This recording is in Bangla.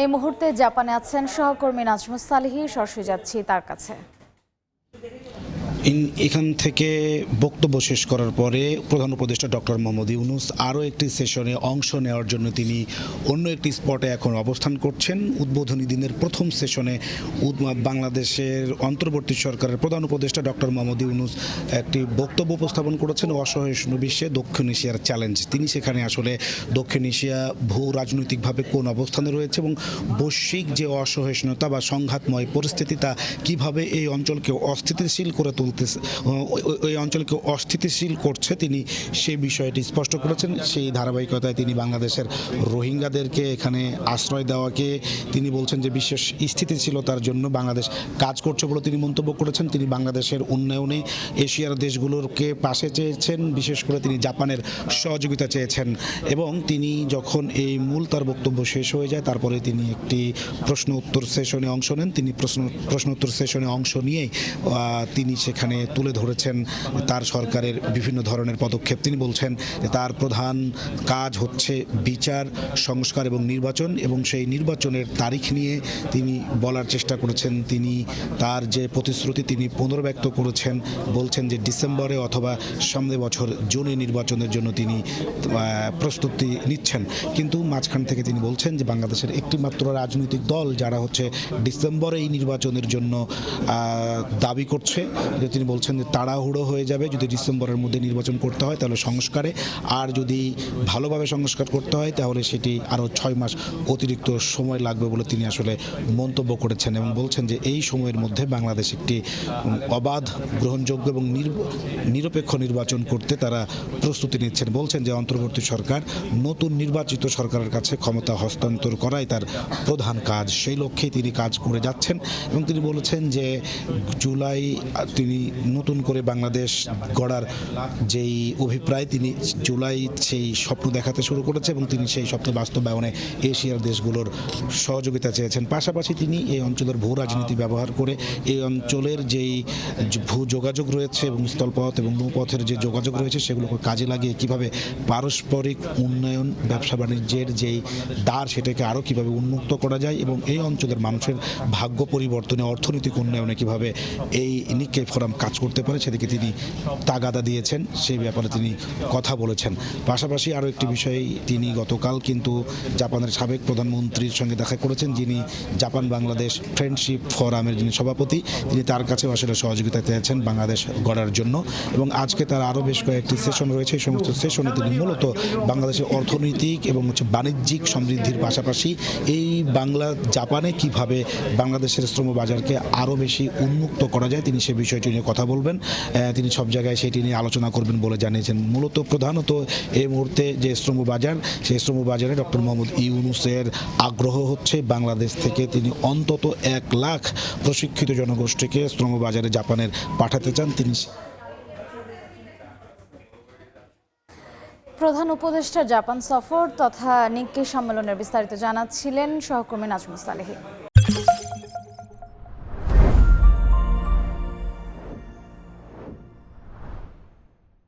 এই মুহূর্তে জাপানে আছেন সহকর্মী নাজমুস সালেহী। সরাসরি যাচ্ছি তার কাছে। এখান থেকে বক্তব্য শেষ করার পরে প্রধান উপদেষ্টা ডক্টর মোহাম্মদ ইউনূস আরও একটি সেশনে অংশ নেওয়ার জন্য তিনি অন্য একটি স্পটে এখন অবস্থান করছেন। উদ্বোধনী দিনের প্রথম সেশনে বাংলাদেশের অন্তর্বর্তী সরকারের প্রধান উপদেষ্টা ডক্টর মোহাম্মদ ইউনূস একটি বক্তব্য উপস্থাপন করেছেন অসহিষ্ণু বিশ্বে দক্ষিণ এশিয়ার চ্যালেঞ্জ। তিনি সেখানে আসলে দক্ষিণ এশিয়া ভূ রাজনৈতিকভাবে কোন অবস্থানে রয়েছে এবং বৈশ্বিক যে অসহিষ্ণুতা বা সংঘাতময় পরিস্থিতি তা কীভাবে এই অঞ্চলকে অস্থিতিশীল করে ওই অঞ্চলকে অস্থিতিশীল করছে, তিনি সেই বিষয়টি স্পষ্ট করেছেন। সেই ধারাবাহিকতায় তিনি বাংলাদেশের রোহিঙ্গাদেরকে এখানে আশ্রয় দেওয়াকে তিনি বলছেন যে বিশেষ স্থিতিশীলতার জন্য বাংলাদেশ কাজ করছে বলে তিনি মন্তব্য করেছেন। তিনি বাংলাদেশের উন্নয়নে এশিয়ার দেশগুলোকে পাশে চেয়েছেন, বিশেষ করে তিনি জাপানের সহযোগিতা চেয়েছেন। এবং তিনি যখন এই মূল তার বক্তব্য শেষ হয়ে যায় তারপরে তিনি একটি প্রশ্ন উত্তর সেশনে অংশ নেন। তিনি প্রশ্ন উত্তর সেশনে অংশ নিয়েই তিনি সেখানে তুলে ধরেছেন তার সরকারের বিভিন্ন ধরনের পদক্ষেপ। তিনি বলছেন যে তার প্রধান কাজ হচ্ছে বিচার, সংস্কার এবং নির্বাচন, এবং সেই নির্বাচনের তারিখ নিয়ে তিনি বলার চেষ্টা করেছেন। তিনি তার যে প্রতিশ্রুতি তিনি পুনর্ব্যক্ত করেছেন, বলছেন যে ডিসেম্বরে অথবা সামনের বছর জুনে নির্বাচনের জন্য তিনি প্রস্তুতি নিচ্ছেন। কিন্তু মাঝখান থেকে তিনি বলছেন যে বাংলাদেশের একটি মাত্র রাজনৈতিক দল যারা হচ্ছে ডিসেম্বরে এই নির্বাচনের জন্য দাবি করছে, যে তিনি বলছেন যে তাড়াহুড়ো হয়ে যাবে যদি ডিসেম্বরের মধ্যে নির্বাচন করতে হয় তাহলে সংস্কারে, আর যদি ভালোভাবে সংস্কার করতে হয় তাহলে সেটি আরও 6 মাস অতিরিক্ত সময় লাগবে বলে তিনি আসলে মন্তব্য করেছেন। এবং বলছেন যে এই সময়ের মধ্যে বাংলাদেশ একটি অবাধ, গ্রহণযোগ্য এবং নিরপেক্ষ নির্বাচন করতে তারা প্রস্তুতি নিচ্ছেন। বলছেন যে অন্তর্বর্তী সরকার নতুন নির্বাচিত সরকারের কাছে ক্ষমতা হস্তান্তর করাই তার প্রধান কাজ, সেই লক্ষ্যেই তিনি কাজ করে যাচ্ছেন। এবং তিনি বলেছেন যে জুলাই তিনি নতুন করে বাংলাদেশ গড়ার যেই অভিপ্রায়, তিনি জুলাই সেই স্বপ্ন দেখাতে শুরু করেছে এবং তিনি সেই স্বপ্ন বাস্তবায়নে এশিয়ার দেশগুলোর সহযোগিতা চেয়েছেন। পাশাপাশি তিনি এই অঞ্চলের ভূ রাজনীতি ব্যবহার করে এই অঞ্চলের যেই ভূ যোগাযোগ রয়েছে এবং স্থলপথ এবং নৌপথের যে যোগাযোগ রয়েছে সেগুলোকে কাজে লাগিয়ে কিভাবে পারস্পরিক উন্নয়ন, ব্যবসা বাণিজ্যের যেই দ্বার সেটাকে আরও কীভাবে উন্মুক্ত করা যায় এবং এই অঞ্চলের মানুষের ভাগ্য পরিবর্তনে, অর্থনৈতিক উন্নয়নে কীভাবে এই নিক্কেই ফোরাম কাজ করতে পারে সেদিকে তিনি তাগাদা দিয়েছেন, সেই ব্যাপারে তিনি কথা বলেছেন। পাশাপাশি আরও একটি বিষয়ে তিনি গতকাল কিন্তু জাপানের সাবেক প্রধানমন্ত্রীর সঙ্গে দেখা করেছেন, যিনি জাপান বাংলাদেশ ফ্রেন্ডশিপ ফোরামের যিনি সভাপতি, তিনি তার কাছেও আসলে সহযোগিতা চেয়েছেন বাংলাদেশ গড়ার জন্য। এবং আজকে তার আরও বেশ কয়েকটি সেশন রয়েছে, এই সমস্ত সেশনে তিনি মূলত বাংলাদেশের অর্থনৈতিক এবং বাণিজ্যিক সমৃদ্ধির পাশাপাশি এই জাপানে কিভাবে বাংলাদেশের শ্রম বাজারকে আরও বেশি উন্মুক্ত করা যায় তিনি সে বিষয়টি নিয়ে কথা বলবেন। তিনি সব জায়গায় সেটি নিয়ে আলোচনা করবেন বলে জানিয়েছেন। মূলত প্রধানত এই মুহূর্তে যে শ্রম বাজার, সেই শ্রম বাজারে ডক্টর মোহাম্মদ ইউনূসের আগ্রহ হচ্ছে বাংলাদেশ থেকে তিনি অন্তত 1 লাখ প্রশিক্ষিত জনগোষ্ঠীকে শ্রম বাজারে জাপানের পাঠাতে চান। তিনি প্রধান উপদেষ্টা জাপান সফর তথা নিক্কেই সম্মেলনের বিস্তারিত জানাচ্ছিলেন সহকর্মী নাজমুস সালেহী।